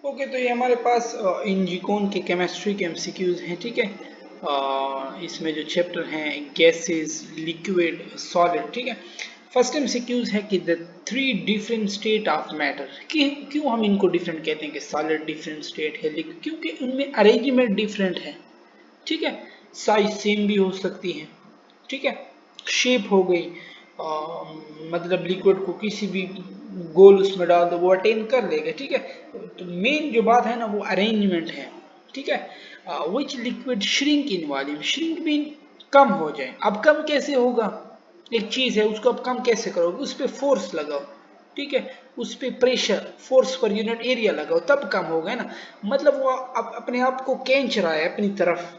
Okay, तो ये हमारे पास इंजिकोन के केमिस्ट्री के एमसीक्यूज हैं, ठीक है। इसमें जो चैप्टर हैं गैसेस, लिक्विड, सॉलिड, ठीक है। फर्स्ट एमसीक्यूज है कि the three different state of matter, कि क्यों हम इनको डिफरेंट कहते हैं, कि सॉलिड डिफरेंट स्टेट है, लिक्विड, क्योंकि उनमें अरेंजमेंट डिफरेंट है, ठीक है। साइज सेम भी हो सकती है, ठीक है। शेप हो गई, मतलब लिक्विड को किसी भी गोल उसमें डाल दो वो अटेन कर लेगा, ठीक है। तो मेन जो बात है ना वो अरेंजमेंट है, ठीक है। विच liquid shrink in volume, shrink mean कम हो जाए। अब कम कैसे होगा, एक चीज है उसको अब कम कैसे करोगे, उस पर फोर्स लगाओ, ठीक है। उस पर pressure, force per unit area लगाओ, तब कम होगा ना। मतलब वो अब अपने आप को खींच रहा है अपनी तरफ,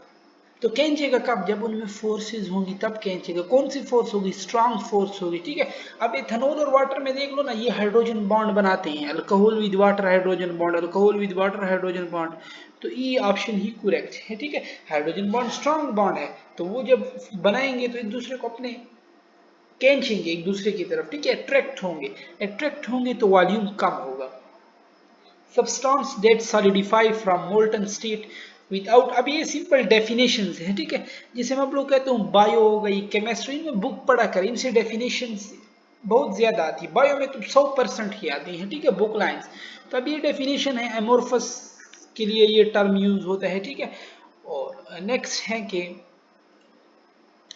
तो खींचेगा कब, जब उनमें फोर्सेस होंगी तब खींचेगा। कौन सी फोर्स होगी, स्ट्रांग फोर्स होगी, ठीक है। अब इथेनॉल और वाटर में देख लो ना, ये हाइड्रोजन बॉन्ड बनाते हैं, alcohol with water hydrogen bond, alcohol with water hydrogen bond. तो ये ऑप्शन ही करेक्ट है, ठीक है। हाइड्रोजन बॉन्ड स्ट्रांग बॉन्ड है, तो वो जब बनाएंगे तो एक दूसरे को अपने खींचेंगे एक दूसरे की तरफ, ठीक है। अट्रैक्ट होंगे तो वॉल्यूम कम होगा। substance that solidify from molten state without, अब ये सिंपल डेफिनेशन है, ठीक है। जिसे हम लोग कहते हैं बायो हो गई, केमिस्ट्री में बुक पढ़ा कर, इनसे डेफिनेशन बहुत ज्यादा आती है, बायो में तो 100% ही आती है, ठीक है, बुक लाइंस। तो अब ये डेफिनेशन है, एमोर्फस के लिए ये टर्म यूज होता है, ठीक है। और नेक्स्ट है कि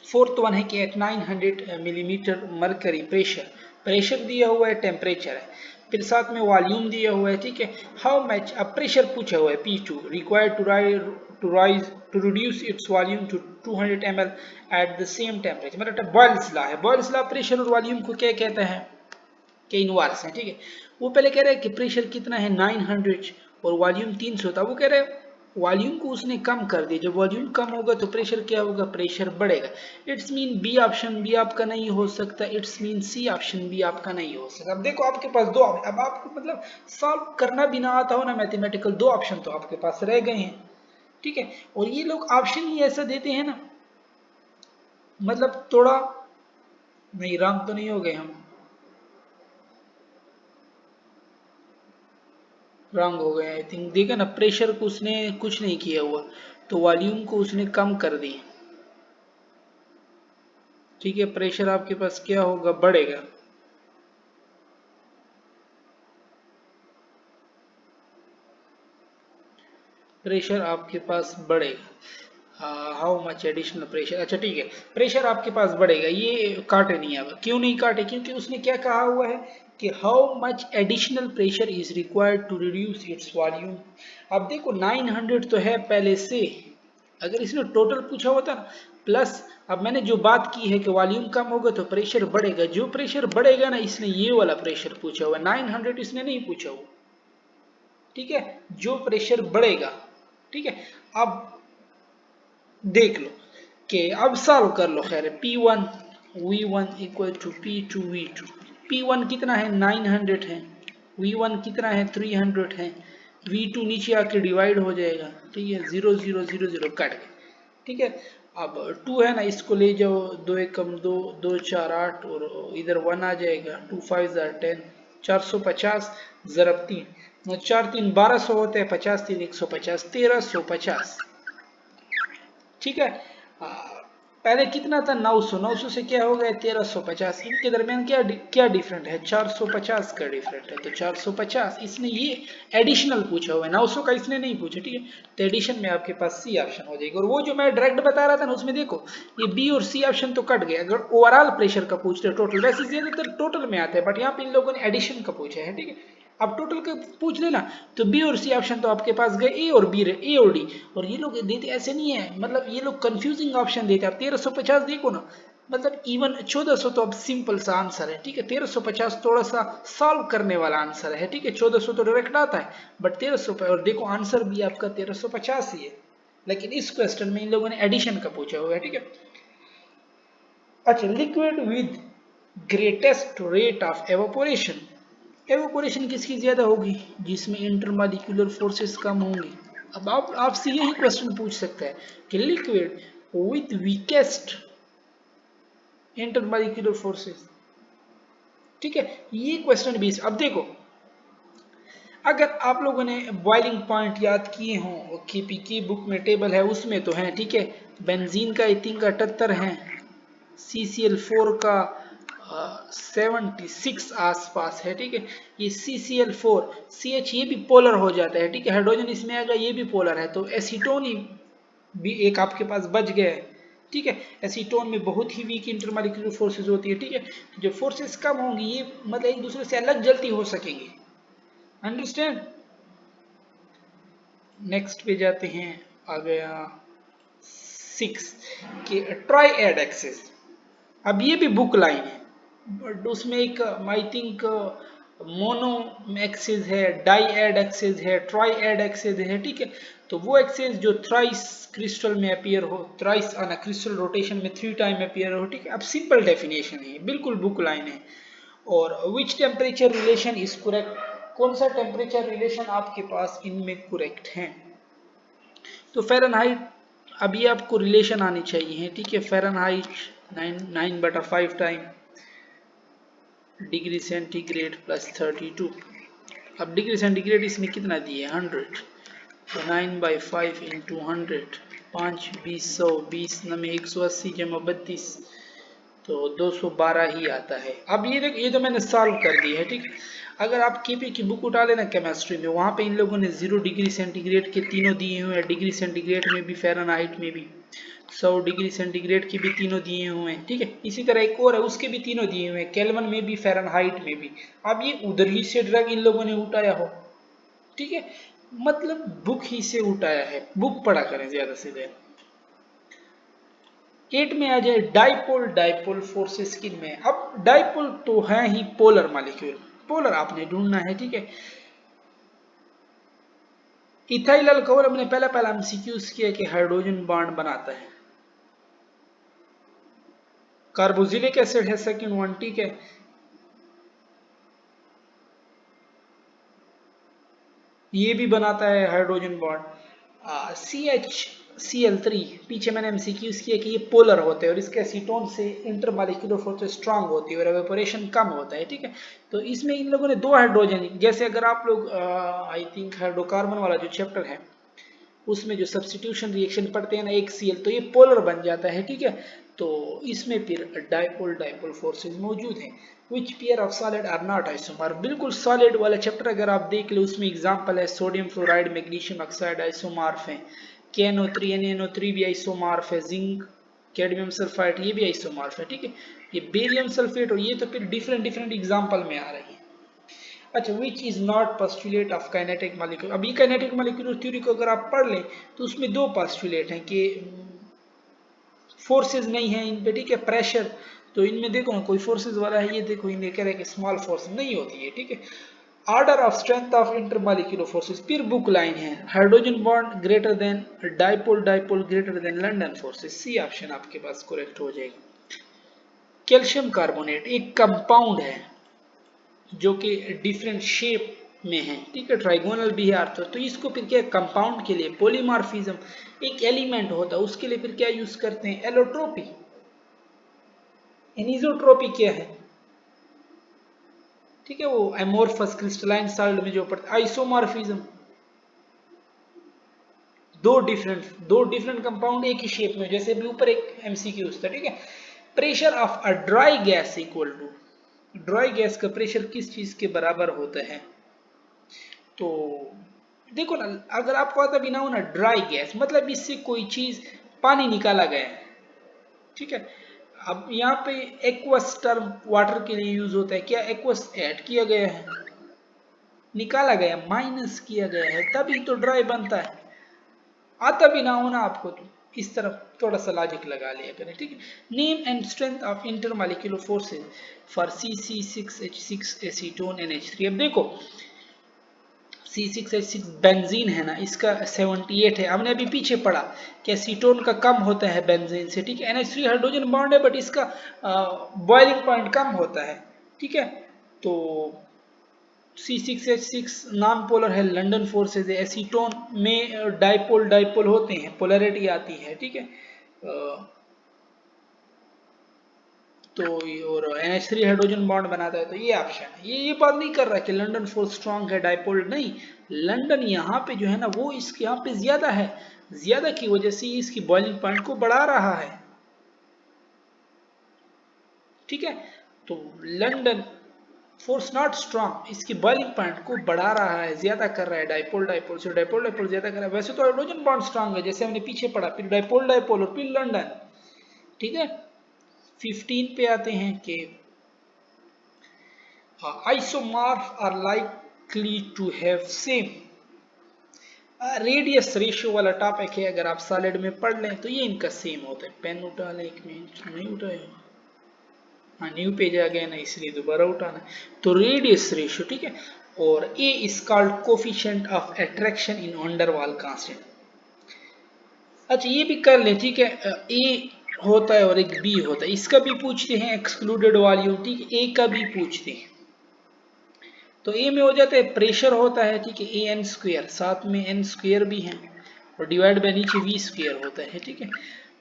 फोर्थ वन है कि at 900 millimetre mercury pressure, pressure दिया हुआ है, टेम्परेचर है, फिर साथ में वॉल्यूम दिया हुआ है, ठीक है। हाउ मच, अब प्रेशर पूछा हुआ है P2 required to rise to reduce its volume to 200 ml at the same temperature, मतलब बॉयल्स लॉ है। बॉयल्स लॉ प्रेशर और वॉल्यूम को क्या कहता है, के इनवर्स है, ठीक है। वो पहले कह रहे हैं कि प्रेशर कितना है 900 और वॉल्यूम 300 था, वो कह रहे हैं वॉल्यूम को उसने कम कर दिया, जब वॉल्यूम कम होगा तो प्रेशर क्या होगा, प्रेशर बढ़ेगा। इट्स मीन बी ऑप्शन भी आपका नहीं हो सकता, इट्स मीन सी ऑप्शन भी आपका नहीं हो सकता। अब देखो आपके पास दो, अब आपको मतलब सॉल्व करना भी ना आता हो ना मैथमेटिकल, दो ऑप्शन तो आपके पास रह गए हैं, ठीक है। और ये लोग ऑप्शन ही ऐसा देते हैं ना, मतलब थोड़ा, नहीं रंग तो नहीं हो गए हम, रॉन्ग हो गया आई थिंक, देखा ना, प्रेशर को उसने कुछ नहीं किया हुआ, तो वॉल्यूम को उसने कम कर दी, ठीक है। प्रेशर आपके पास क्या होगा, बढ़ेगा, प्रेशर आपके पास बढ़ेगा। हाउ मच एडिशनल प्रेशर, अच्छा ठीक है, प्रेशर आपके पास बढ़ेगा, ये काटे नहीं, अब क्यों नहीं काटे, क्योंकि उसने क्या कहा हुआ है कि how much additional pressure is required to reduce its volume. अब देखो 900 तो है पहले से, अगर इसने टोटल पूछा होता ना, प्लस अब मैंने जो बात की है कि वॉल्यूम कम होगा तो प्रेशर बढ़ेगा, जो प्रेशर बढ़ेगा ना, इसने ये वाला प्रेशर पूछा हुआ, 900 इसने नहीं पूछा हुआ, ठीक है। जो प्रेशर बढ़ेगा, ठीक है। अब देख लो कि अब सॉल्व कर लो, खैर P1 V1 equal to P2 V2, P1 कितना है 900 है, V1 कितना है 300 है, V2 नीचे आके डिवाइड हो जाएगा, ठीक है, 0 0 0 0 कट गए, ठीक है। अब 2 है ना, इसको ले जाओ, 2 एक कम 2, 2 4 8 और इधर 1 आ जाएगा, 2 5 10, 450 ज़रब 3, 4 3 1200 होते हैं, 50 3 150, 1350, ठीक है। आ, पहले कितना था 900, 900 से क्या हो गया 1350, इनके दरमियान क्या क्या डिफरेंट है, 450 का डिफरेंट है, तो 450 इसने ये एडिशनल पूछा हुआ है, 900 का इसने नहीं पूछा, ठीक है। तो एडिशन में आपके पास सी ऑप्शन हो जाएगी। और वो जो मैं डायरेक्ट बता रहा था ना, उसमें देखो ये बी और सी ऑप्शन तो कट गया, अगर ओवरऑल प्रेशर का पूछते टोटल, वैसे ज्यादातर टोटल में आता है, बट यहाँ पे इन लोगों ने एडिशन का पूछा है, ठीक है। अब टोटल का पूछ लेना, तो बी और सी ऑप्शन तो आपके पास गए, ए और बी, ए और डी, और ये लोग देते ऐसे नहीं है, मतलब ये लोग कंफ्यूजिंग ऑप्शन देते हैं। अब 1350 देखो ना, मतलब इवन 1400 तो अब सिंपल सा आंसर है, ठीक है। 1350 थोड़ा सा सॉल्व करने वाला आंसर है, ठीक है। 1400 तो डायरेक्ट आता है, बट 1300 और देखो आंसर भी आपका 1350 ही है, लेकिन इस क्वेश्चन में इन लोगों ने एडिशन का पूछा हुआ है, ठीक है। अच्छा, liquid with greatest rate of evaporation, evaporation किसकी ज्यादा होगी, जिसमें इंटरमॉलिक्यूलर फोर्सेस कम होंगी। अब आप आपसे यही क्वेश्चन पूछ सकता है कि liquid with weakest intermolecular forces, ठीक है। ये क्वेश्चन भी, अब देखो अगर आप लोगों ने बॉइलिंग पॉइंट याद किए हों, की बुक में टेबल है उसमें तो है, ठीक है। बेंजीन का आई थिंक 78 है, CCl4 का 76 आसपास है, ठीक है। ये CCl4 CH ये भी पोलर हो जाता है, ठीक है। हाइड्रोजन इसमें आ गया, ये भी पोलर है, तो एसीटोन ही भी एक आपके पास बच गया है, ठीक है। एसीटोन में बहुत ही वीक इंटरमॉलिक्यूलर फोर्सेज होती है, ठीक है। तो जब फोर्सेज कम होंगी ये मतलब एक दूसरे से अलग जल्दी हो सकेंगे, अंडरस्टैंड। नेक्स्ट पे जाते हैं, आ गया 6 कि ट्राई एड एक्सेस। अब ये भी बुक लाइन है, बट उसमें एक आई थिंक मोनो एक्सेस है, डाई एड एक्सेस है, ट्राई एड एक्सेस है, ठीक है। तो वो एक्सेस जो थ्राइस क्रिस्टल में अपीयर हो, thrice on a crystal rotation में 3 टाइम अपीयर हो, ठीक है। अब सिंपल डेफिनेशन है, बिल्कुल बुक लाइन है। और which temperature relation is correct, कौन सा टेम्परेचर रिलेशन आपके पास इनमें करेक्ट है। तो फ़ारेनहाइट, अभी आपको रिलेशन आनी चाहिए, ठीक है। Fahrenheit 9/5 time degree centigrade plus 32। अब डिग्री सेंटीग्रेड इसमें कितना दिए 100, तो 9/5 इंटू 100, 5 20 100, 20 नमे 180 जमा 32, तो 212 ही आता है। अब ये देख, ये तो मैंने सॉल्व कर दिया है, ठीक है। अगर आप केपी की बुक उठा लेना केमिस्ट्री में, वहां पे इन लोगों ने 0 डिग्री सेंटीग्रेड के तीनों दिए हुए हैं, डिग्री सेंटीग्रेड में भी फ़ारेनहाइट में भी, 100 डिग्री सेंटीग्रेड के भी तीनों दिए हुए हैं, ठीक है। इसी तरह एक और है, उसके भी तीनों दिए हुए हैं, केल्विन में भी फ़ारेनहाइट में भी। अब ये उधर ही से ड्रग इन लोगों ने उठाया हो, ठीक है, मतलब बुक ही से उठाया है, बुक पढ़ा करें ज्यादा से ज्यादा। 8 में आ जाए डाइपोल, डाइपोल फोर्सेस किन में। अब डाइपोल तो है ही पोलर मॉलिक्यूल, पोलर आपने ढूंढना है, ठीक है। इथाइल अल्कोहल हमने पहला पहला एमसीक्यूज किया कि हाइड्रोजन बॉन्ड बनाता है। कार्बोक्सिलिक एसिड है सेकंड वन, ठीक है। ये भी बनाता है हाइड्रोजन बॉन्ड। CH पीछे मैंने एमसीक्यूज किया कि ये पोलर होते हैं और इसके एसीटोन से इंटरमॉलिक्यूलर फोर्स स्ट्रांग होती है और एवेपोरेशन कम होता है, ठीक है। तो इसमें इन लोगों ने 2 हाइड्रोजन, जैसे अगर आप लोग आई थिंक हाइड्रोकार्बन वाला जो चैप्टर है उसमें जो सब्स्टिट्यूशन रिएक्शन पढ़ते हैं ना, एक Cl, तो ये पोलर बन जाता है, ठीक है। तो इसमें फिर डाइपोल डाइपोल फोर्सेस मौजूद हैं। Which pair of solid are not isomer, बिल्कुल सॉलिड वाला चैप्टर अगर आप देख ले उसमें एग्जांपल है sodium fluoride magnesium oxide isomorph है, KNO3 NaNO3 भी आइसोमार्फ है, जिंक कैडमियम सल्फाइड ये भी आइसोमार्फ है, ठीक है। ये बेरियम सल्फेट और ये तो फिर डिफरेंट डिफरेंट एग्जांपल में आ रही है। अच्छा, which is not postulate of kinetic molecule. अब ये काइनेटिक मॉलिक्यूलर थ्योरी को अगर आप पढ़ लें तो उसमें 2 पोस्टुलेट हैं कि फोर्सेस नहीं है इन पे, ठीक है। प्रेशर, तो इनमें देखो ना कोई फोर्सेस वाला है, ये देखो इनमें कह रहे हैं कि स्मॉल फोर्स नहीं होती है, ठीक है। Order of strength of intermolecular forces, फिर बुक लाइन है, hydrogen bond greater than dipole, dipole greater than London forces. C option आपके पास करेक्ट हो जाएगा। कैल्शियम कार्बोनेट एक कंपाउंड है जो कि डिफरेंट शेप में है, ठीक है, ट्राइगोनल भी है आर्थर, तो इसको फिर क्या कंपाउंड के लिए पॉलीमॉर्फिज्म, एक एलिमेंट होता है उसके लिए फिर क्या यूज करते हैं, एलोट्रोपी। एनिसोट्रोपी क्या है, ठीक है, वो एमोर्फस क्रिस्टलाइन सॉलिड में जो पड़ता है। आइसोमॉर्फिज्म, दो डिफरेंट कंपाउंड एक ही शेप में, जैसे भी ऊपर एक एमसीक्यू था, ठीक है। Pressure of a dry gas equal to, dry gas का प्रेशर किस चीज के बराबर होता है। तो देखो ना, अगर आपको आता भी ना हो ना ड्राई गैस मतलब इससे कोई चीज पानी निकाला गया है, ठीक है। अब यहाँ पे एक्वस टर्म वाटर के लिए यूज होता है, क्या एक्वस ऐड किया गया है, निकाला गया, माइनस किया गया है, तभी तो ड्राई बनता है। आता भी ना हो ना आपको तो इस तरफ थोड़ा सा लॉजिक लगा लिया करें, ठीक है। Name and strength of intermolecular forces for CC6H6 acetone NH3। अब देखो C6H6 बेंजीन है ना, इसका 78 है, हमने अभी पीछे पढ़ा कि एसीटोन का कम होता है बेंजीन से, ठीक है। NH3 हाइड्रोजन बॉन्ड है बट इसका बॉइलिंग पॉइंट कम होता है, ठीक है। तो C6H6 नॉन पोलर है, लंडन फोर्सेज है, एसीटोन में डाइपोल डाइपोल होते हैं, पोलैरिटी आती है, ठीक है। तो और NH3 हाइड्रोजन बॉन्ड बनाता है, तो ये ऑप्शन है। ये बात नहीं कर रहा कि लंदन फोर्स स्ट्रांग है डाइपोल, नहीं, लंदन यहाँ पे जो है ना वो इसके यहाँ पे ज्यादा है, ज्यादा की वजह से इसकी बॉइलिंग पॉइंट को बढ़ा रहा है, ठीक है। तो लंदन फोर्स नॉट स्ट्रांग इसकी बॉइलिंग पॉइंट को बढ़ा रहा है, ज्यादा कर रहा है, डाइपोल डाइपोल से डाइपोल डाइपोल ज्यादा कर रहा है। वैसे तो हाइड्रोजन बॉन्ड स्ट्रांग है, जैसे हमने पीछे पढ़ा, फिर डाइपोल डाइपोल और फिर लंदन, ठीक है। 15 पे आते हैं कि isomorph are likely to have same radius ratio वाला टॉपिक है, अगर आप सॉलिड में पढ़ लें तो ये इनका सेम होता है। पेन उठा लें, एक मिनट, नहीं उठाया, हाँ न्यू पेज आ गया ना इसलिए दोबारा उठाना। तो रेडियस रेशियो, ठीक है, और A is called coefficient of attraction in van der Waals constant. अच्छा ये भी कर ले, ठीक है, ए होता है और एक बी होता है, इसका भी पूछते हैं एक्सक्लूडेड वॉल्यूम, ठीक है, ए का भी पूछते हैं। तो ए में हो जाता है प्रेशर होता है, ठीक है, ए एन स्क्वेयर, साथ में एन स्क्वेयर भी है और डिवाइड बाय नीचे वी स्क्वेयर होता है, ठीक है।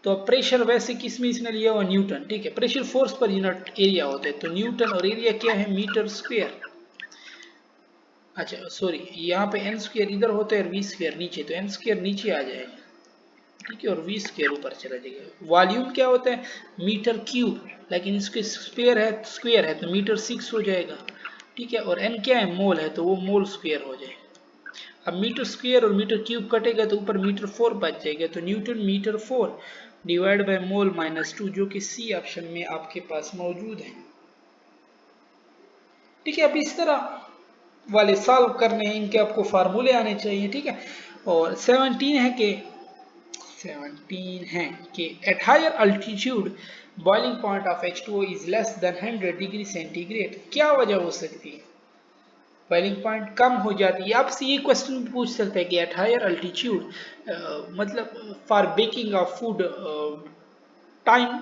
तो अब प्रेशर वैसे किस में इसने लिया हुआ, न्यूटन, ठीक है। Pressure force per unit area होता है, तो न्यूटन, और एरिया क्या है, मीटर स्क्वेयर। अच्छा सॉरी, यहाँ पे एन स्क्वेयर इधर होता है और वी स्क्वेयर नीचे, तो एन स्क्वेयर नीचे आ जाएगा, ठीक है, और वी स्क्वेयर ऊपर चला जाएगा। वॉल्यूम क्या होता है, मीटर क्यूब, लेकिन इसके स्क्वेयर है तो मीटर 6 हो जाएगा, ठीक है। और एन क्या है, मोल है, तो वो मोल स्क्वेयर हो जाएगा। अब मीटर स्क्वेयर और मीटर क्यूब कटेगा तो ऊपर मीटर 4 बच जाएगा, तो newton metre 4 divide by mole -2, जो कि सी ऑप्शन में आपके पास मौजूद है, ठीक है। अब इस तरह वाले सॉल्व करने हैं, इनके आपको फार्मूले आने चाहिए, ठीक है। और 17 है कि at higher altitude boiling point of H2O is less than 100 degree centigrade. क्या वजह हो सकती है, बॉइलिंग पॉइंट कम हो जाती है। आपसे ये क्वेश्चन पूछ सकते हैं कि एट हायर अल्टीट्यूड मतलब for baking of food time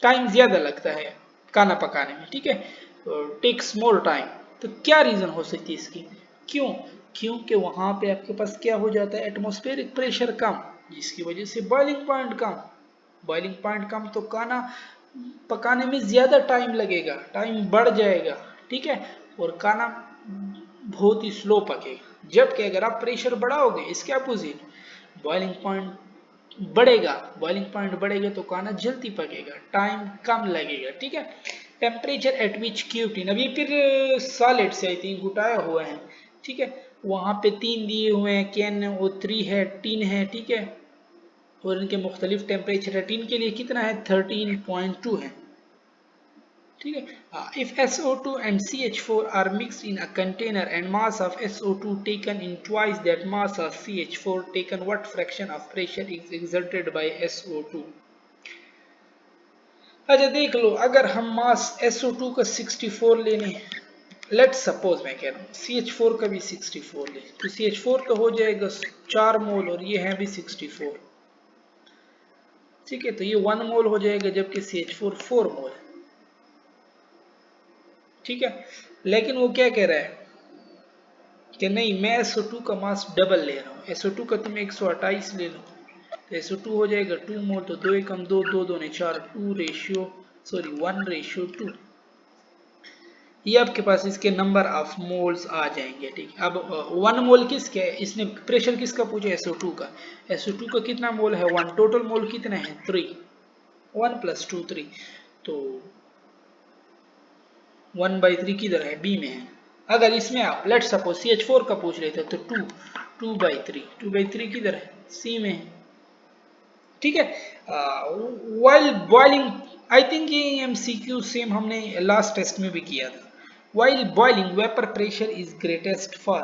time ज्यादा लगता है खाना पकाने में, ठीक है, टेक्स मोर टाइम। तो क्या रीजन हो सकती है इसकी, क्यों, क्योंकि वहां पे आपके पास क्या हो जाता है, एटमॉस्फेरिक प्रेशर कम, जिसकी वजह से बॉइलिंग पॉइंट कम, बॉइलिंग पॉइंट कम तो खाना पकाने में ज्यादा टाइम लगेगा, टाइम बढ़ जाएगा, ठीक है, और खाना बहुत ही स्लो पकेगा। जबकि अगर आप प्रेशर बढ़ाओगे, इसके अपोजिट बॉइलिंग पॉइंट बढ़ेगा, बॉइलिंग पॉइंट बढ़ेगा तो खाना जल्दी पकेगा, टाइम कम लगेगा, ठीक है। टेम्परेचर एट विच Q10, अब ये फिर सॉलिड से आई थिंक उठाया हुआ है, ठीक है। वहां पे 3 दिए हुए हैं, कैन और 3 है, टिन है, ठीक है, और इनके मुख्तलिफ टेम्परेचर है। टिन के लिए कितना है, 13.2 है, ठीक है। If SO2 and CH4 are mixed in a container and mass of SO2 taken in twice that mass of CH4 taken, what fraction of pressure is exerted by SO2? अच्छा देख लो, अगर हम मास SO2 का 64 ले लें, लेट्स सपोज मैं कह रहा हूँ CH4 का भी 64 ले, तो CH4 का हो जाएगा 4 मोल और ये है भी 64, ठीक है, तो ये 1 मोल हो जाएगा, जबकि CH4 4 मोल है, ठीक है। लेकिन वो क्या कह रहा है कि नहीं, मैं SO2 का मास डबल ले रहा हूँ, SO2 का तुम 128 ले लो, तो SO2 हो जाएगा 2 मोल, तो 2 एकम 2, 2 दूने 4, 1:2, ये आपके पास इसके नंबर ऑफ मोल्स आ जाएंगे, ठीक है। अब 1 मोल किसके है, इसने प्रेशर किसका पूछा, SO2 का, SO2 का कितना मोल है, 1, टोटल मोल कितना है 3, 1 + 2 3, तो 1/3 किधर है, बी में है। अगर इसमें आप लेट्स सपोज CH4 का पूछ लेते तो 2/3 किधर है, सी में है, ठीक है। वाइल बॉइलिंग, आई थिंक ये MCQ सेम हमने लास्ट टेस्ट में भी किया था। While boiling vapour pressure is greatest for,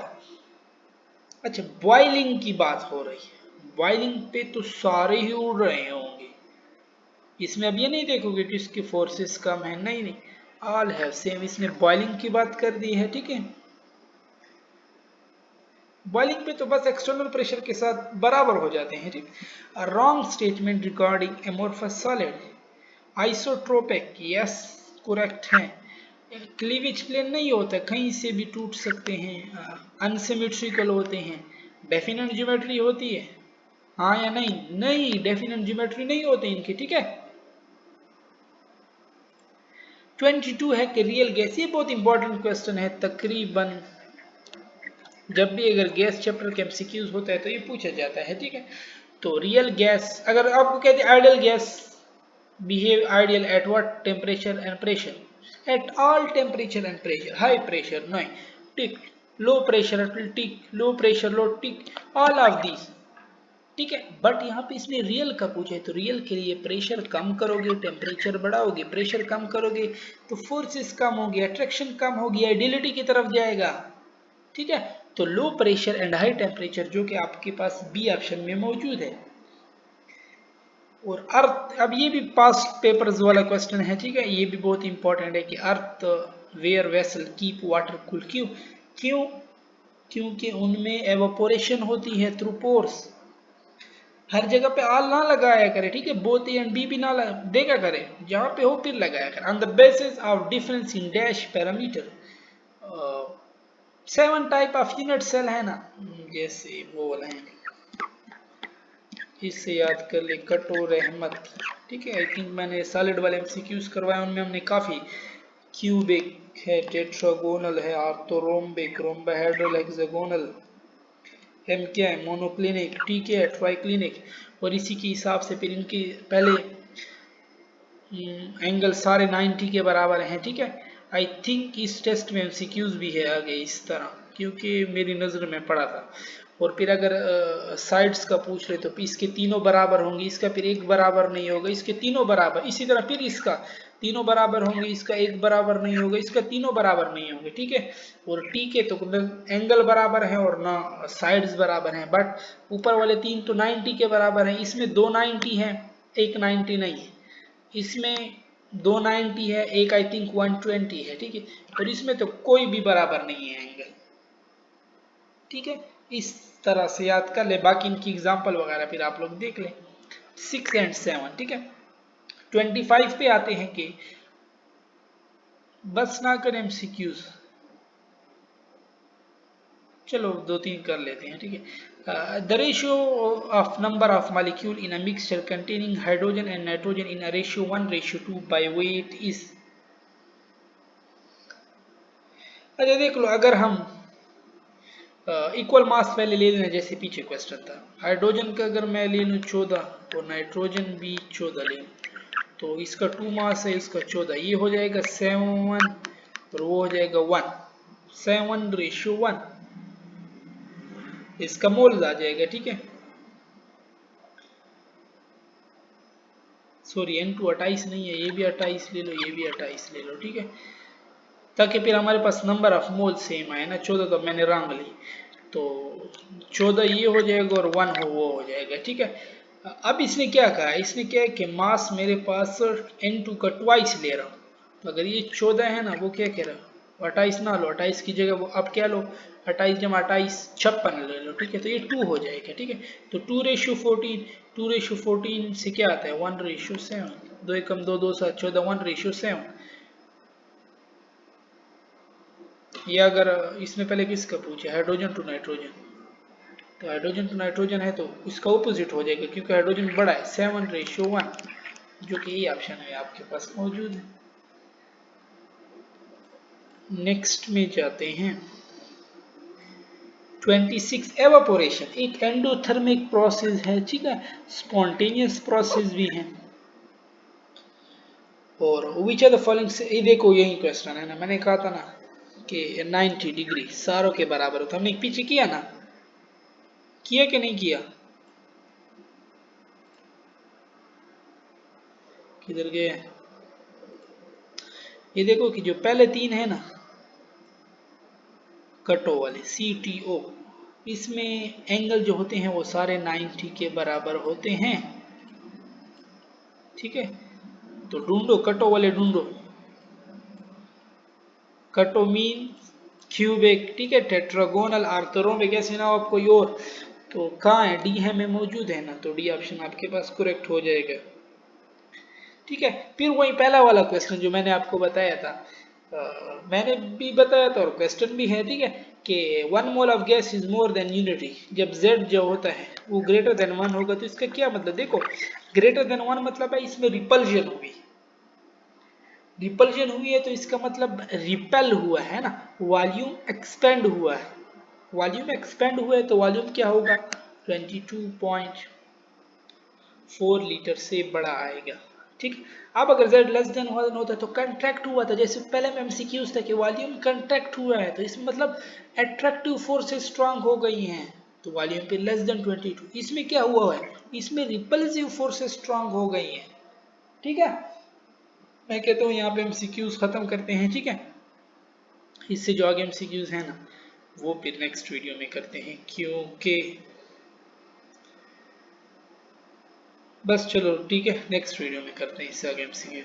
अच्छा बॉइलिंग की बात हो रही है, बॉइलिंग पे तो सारे ही उड़ रहे होंगे, इसमें अब ये नहीं देखोगे कि इसकी फोर्सेस कम है, नहीं नहीं, ऑल हैव सेम, इसने बॉइलिंग की बात कर दी है, ठीक है। बॉइलिंग पे तो बस एक्सटर्नल प्रेशर के साथ बराबर हो जाते हैं, ठीक। Wrong statement regarding amorphous solid, isotropic, yes correct है। क्लीवेज प्लेन नहीं होता, कहीं से भी टूट सकते हैं, अनसिमेट्रिकल होते हैं, डेफिनेट ज्योमेट्री होती है, हाँ या नहीं, नहीं डेफिनेट ज्योमेट्री नहीं होते इनके, ठीक है। 22 है कि रियल गैस, ये बहुत इंपॉर्टेंट क्वेश्चन है, तकरीबन जब भी अगर गैस चैप्टर के एमसीक्यूज होता है तो ये पूछा जाता है, ठीक है। तो रियल गैस, अगर आपको कहते हैं ideal gas behave ideal at what temperature and pressure, at all temperature and pressure, high pressure नहीं tick, low pressure tick, low pressure low tick, all of these, ठीक है। बट यहाँ पे इसने रियल का पूछा है, तो रियल के लिए प्रेशर कम करोगे टेम्परेचर बढ़ाओगे, प्रेशर कम करोगे तो फोर्सेस कम होगी, अट्रैक्शन कम होगी, आइडियलिटी की तरफ जाएगा, ठीक है। तो low pressure and high temperature जो कि आपके पास बी ऑप्शन में मौजूद है। और अर्थ, अब ये भी पास्ट पेपर्स वाला क्वेश्चन है, ठीक है, ये भी बहुत इंपॉर्टेंट है कि earthenware vessel keep water cool, क्यों क्यों क्योंकि उनमें एवापोरेशन होती है थ्रू पोर्स। हर जगह पे आल ना लगाया करे, ठीक है, बोथ ए एंड बी भी ना देखा करे, जहां पे हो फिर लगाया करे। On the basis of difference in dash parameter, 7 type of unit cell है ना, जैसे वो वाला है, इससे याद कर ले, कटोर अहमद, ठीक है। आई थिंक मैंने सॉलिड वाले एमसीक्यूज करवाए, उनमें हमने काफी, क्यूबिक है, टेट्रागोनल है, ऑर्थोरोम्बिक, रोम्बाहेड्रल, हेक्सागोनल, एम क्या है, मोनोक्लिनिक, टी क्या है, ट्राइक्लिनिक, और इसी के हिसाब से फिर इनके पहले एंगल सारे 90 के बराबर हैं, ठीक है। आई थिंक इस टेस्ट में एमसीक्यूज भी है आगे इस तरह, क्योंकि मेरी नज़र में पड़ा था। और फिर अगर साइड्स का पूछ रहे तो इसके तीनों बराबर होंगे, इसका फिर एक बराबर नहीं होगा, इसके तीनों बराबर, इसी तरह फिर इसका तीनों बराबर होंगे, इसका एक बराबर नहीं होगा, इसका तीनों बराबर नहीं होंगे, ठीक है। और टी के तो एंगल बराबर है और ना साइड्स बराबर हैं, बट ऊपर वाले तीन तो 90 के बराबर हैं, इसमें दो 90 है, एक 90 नहीं है, इसमें दो 90 है, एक आई थिंक 120 है, ठीक है। और इसमें तो कोई भी बराबर नहीं है एंगल, ठीक है। इस तरह से याद कर ले, बाकी इनकी एग्जांपल वगैरह फिर आप लोग देख लें। 6 एंड 7, ठीक है। 25 पे आते हैं कि बस ना करें एमसीक्यूज, चलो दो तीन कर लेते हैं, ठीक है। The ratio of number of molecule in a mixture containing hydrogen and nitrogen in a ratio 1:2 by weight is, अच्छा देख लो, अगर हम इक्वल मास पहले ले लेना, जैसे पीछे क्वेश्चन था, हाइड्रोजन का अगर मैं ले लूँ 14 और नाइट्रोजन भी 14 ले लूँ, तो इसका 2 मास है, इसका 14, ये हो जाएगा 7 और वो हो जाएगा 1, 7:1, इसका मोल आ जाएगा, ठीक है। सॉरी N2 28 नहीं है, ये भी 28 ले लो, ये भी 28 ले लो, ठीक है, ताकि फिर हमारे पास नंबर ऑफ मोल सेम आए ना। 14 तो मैंने रंग ली, तो 14 ये हो जाएगा और 1 वो हो जाएगा, ठीक है। अब इसने क्या कहा, इसने क्या है कि मास मेरे पास N2 का ट्वाइस ले रहा हूँ, तो अगर ये 14 है ना, वो क्या कह रहा है, 28 ना लो, 28 की जगह वो अब क्या लो, 28 जमा 28 56 ले लो, ठीक है, तो ये 2 हो जाएगा, ठीक है। तो 2:14, 2:14 से क्या आता है 1:7, 2 एकम 2, 2 7 14, 1:7। या अगर इसमें पहले किसका पूछा, हाइड्रोजन टू नाइट्रोजन, तो हाइड्रोजन टू नाइट्रोजन है तो इसका ऑपोजिट हो जाएगा, क्योंकि हाइड्रोजन बड़ा है, 7:1, जो कि ये ऑप्शन है आपके पास मौजूद है। नेक्स्ट में जाते हैं 26, एवापोरेशन एक एंडोथर्मिक प्रोसेस है, ठीक है, स्पॉन्टेनियस प्रोसेस भी है। और विच आर द फॉलोइंग, ये देखो यही क्वेश्चन है ना, मैंने कहा था ना कि 90 डिग्री सारों के बराबर होता, हमने पीछे किया ना, किया कि नहीं किया, किधर गए, ये देखो कि जो पहले तीन है ना कटो वाले CTO, इसमें एंगल जो होते हैं वो सारे 90 के बराबर होते हैं, ठीक है। तो ढूंढो कटो वाले ढूंढो, कटो मीन क्यूबिक, ठीक है, टेट्रागोनल, आर्थरोम्बिक, ऐसे ना आप कोई और, तो कहाँ है, डी है में मौजूद है ना, तो डी ऑप्शन आपके पास करेक्ट हो जाएगा, ठीक है। फिर वही पहला वाला क्वेश्चन जो मैंने आपको बताया था, मैंने भी बताया था और क्वेश्चन भी है, ठीक है, कि 1 mole of gas is more than unity, जब Z जो होता है वो ग्रेटर देन 1 होगा, तो इसका क्या मतलब, देखो ग्रेटर देन 1 मतलब है इसमें रिपल्जन होगी, रिपल्जन हुई है तो इसका मतलब रिपेल हुआ है ना, वॉल्यूम एक्सपेंड हुआ है। वॉल्यूम एक्सपेंड हुआ है तो वॉल्यूम क्या होगा, 22.4 लीटर से बड़ा आएगा। ठीक, अब अगर z लेस देन 1 होता तो कंट्रैक्ट हुआ था, जैसे पहले में एमसीक्यूज था कि वॉल्यूम कंट्रैक्ट हुआ है तो इसमें मतलब अट्रैक्टिव फोर्सेस स्ट्रांग हो गई हैं, तो वॉल्यूम पे लेस देन 22। इसमें क्या हुआ है, इसमें रिपल्सिव फोर्सेस स्ट्रांग हो गई हैं। ठीक है, मैं कहता हूँ यहाँ पे एमसीक्यूज खत्म करते हैं। ठीक है, इससे जो आगे एमसीक्यूज है ना वो फिर नेक्स्ट वीडियो में करते हैं, क्योंकि बस चलो ठीक है, नेक्स्ट वीडियो में करते हैं इससे आगे एमसीक्यू।